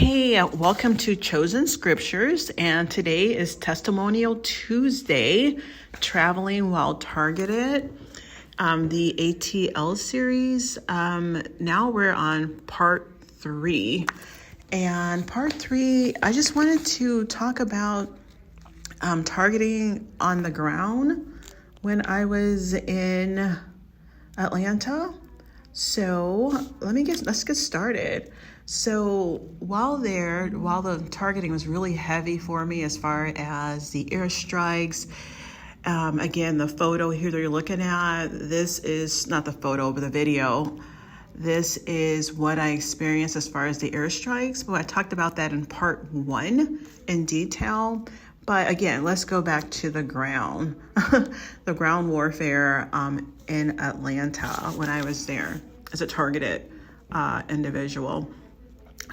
Hey, welcome to Chosen Scriptures, and today is Testimonial Tuesday, Traveling While Targeted, the ATL series. Now we're on part 3, and part 3, I just wanted to talk about targeting on the ground when I was in Atlanta. So let's get started. So while the targeting was really heavy for me as far as the airstrikes, again, the photo here that you're looking at, this is not the photo, but the video. This is what I experienced as far as the airstrikes, but I talked about that in part 1 in detail. But again, let's go back to the ground, the ground warfare in Atlanta when I was there as a targeted individual.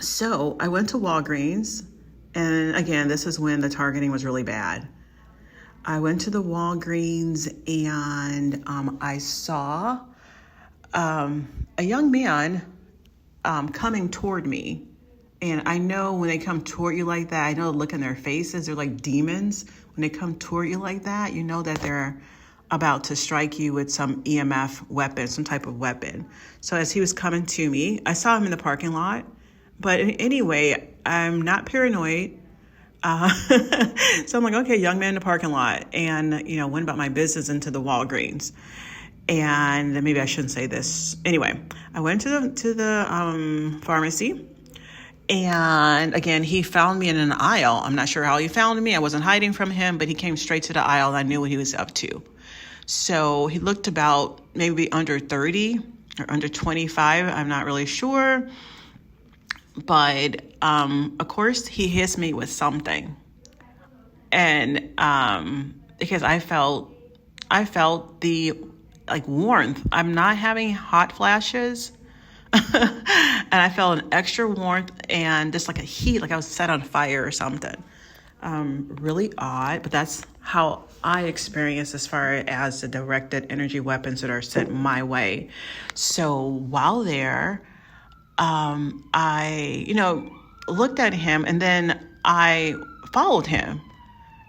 So I went to Walgreens, and again, this is when the targeting was really bad. I went to the Walgreens and I saw a young man coming toward me. And I know when they come toward you like that, I know the look in their faces, they're like demons. When they come toward you like that, you know that they're about to strike you with some EMF weapon, some type of weapon. So as he was coming to me, I saw him in the parking lot. But anyway, I'm not paranoid. So I'm like, okay, young man in the parking lot. And, went about my business into the Walgreens. And maybe I shouldn't say this. Anyway, I went to the pharmacy. And again, he found me in an aisle. I'm not sure how he found me. I wasn't hiding from him, but he came straight to the aisle. I knew what he was up to. So he looked about maybe under 30 or under 25. I'm not really sure. But, of course, he hits me with something. And because I felt the warmth. I'm not having hot flashes. And I felt an extra warmth and just like a heat, like I was set on fire or something. Really odd, but that's how I experience as far as the directed energy weapons that are sent my way. So while there, I, looked at him, and then I followed him.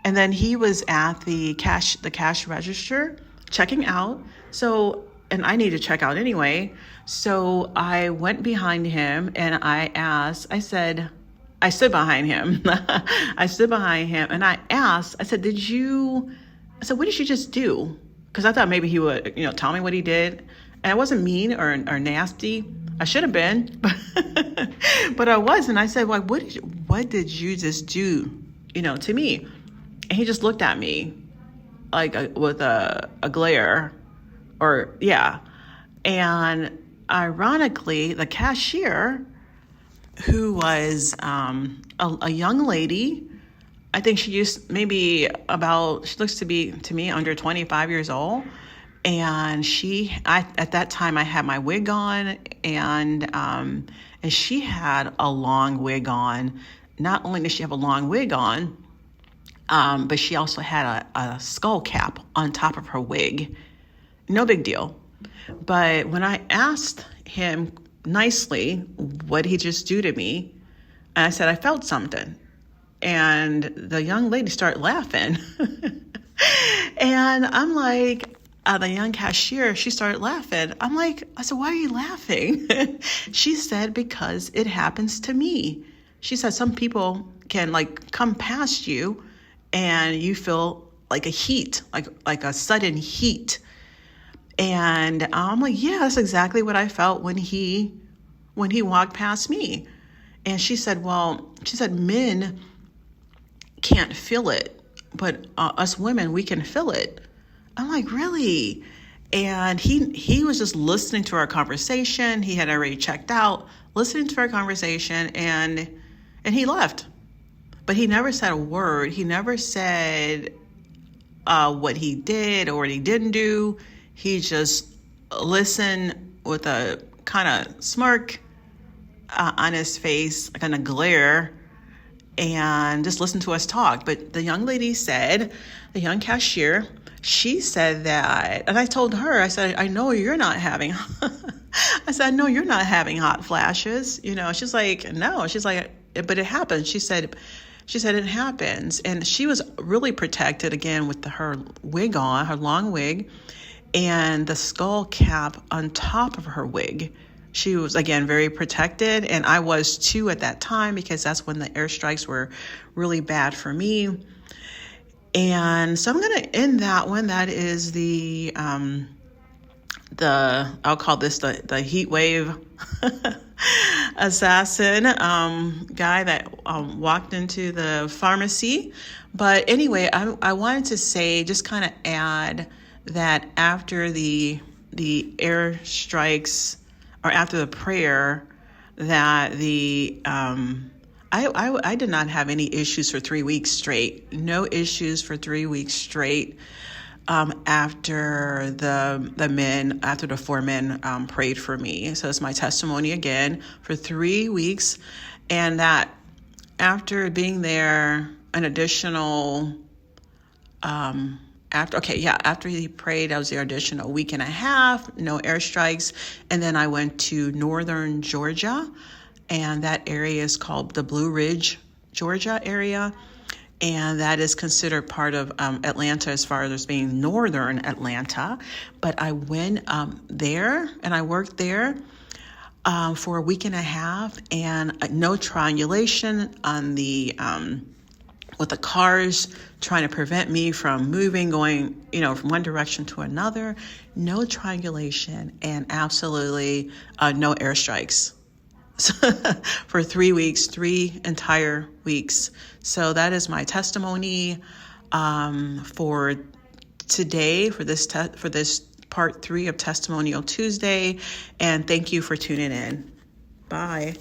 And then he was at the cash register checking out. So, and I need to check out anyway. So I went behind him and I stood behind him. I stood behind him and I said, what did you just do? Because I thought maybe he would, tell me what he did. And I wasn't mean or nasty. I should have been, but I wasn't. I said, well, what did you just do, to me? And he just looked at me like with a glare And ironically, the cashier, who was a young lady, I think she looks to me under 25 years old. And at that time I had my wig on, and she had a long wig on. Not only did she have a long wig on, but she also had a skull cap on top of her wig. No big deal. But when I asked him nicely what he just do to me, and I said, I felt something. And the young lady started laughing. And I'm like, the young cashier, she started laughing. I said, why are you laughing? She said, because it happens to me. She said, some people can come past you and you feel like a heat, like a sudden heat. And I'm like, yeah, that's exactly what I felt when he walked past me. And she said, men can't feel it, but us women, we can feel it. I'm like, really? And he was just listening to our conversation. He had already checked out, listening to our conversation, and he left. But he never said a word. He never said what he did or what he didn't do. He just listened with a kind of smirk on his face, kind of glare, and just listened to us talk. But the young lady said, the young cashier, she said that, and I told her, I said, I know you're not having hot flashes. She's like, no. She's like, but it happens. She said it happens. And she was really protected again with her wig on, her long wig, and the skull cap on top of her wig. She was, again, very protected, and I was too at that time, because that's when the airstrikes were really bad for me. And so I'm going to end that one. That is I'll call this the heat wave assassin guy that walked into the pharmacy. But anyway, I wanted to say, just kind of add that after the airstrikes, or after the prayer, that I did not have any issues for 3 weeks straight. No issues for 3 weeks straight. After the 4 men prayed for me. So it's my testimony again for 3 weeks. And that after being there an additional, after he prayed, I was there additional week and a half, no airstrikes. And then I went to northern Georgia, and that area is called the Blue Ridge, Georgia area. And that is considered part of Atlanta, as far as being northern Atlanta. But I went there, and I worked there for a week and a half, and no triangulation on with the cars trying to prevent me from moving, going, from one direction to another. No triangulation, and absolutely no airstrikes. For 3 weeks, 3 entire weeks. So that is my testimony for today, for this part 3 of Testimonial Tuesday. And thank you for tuning in. Bye.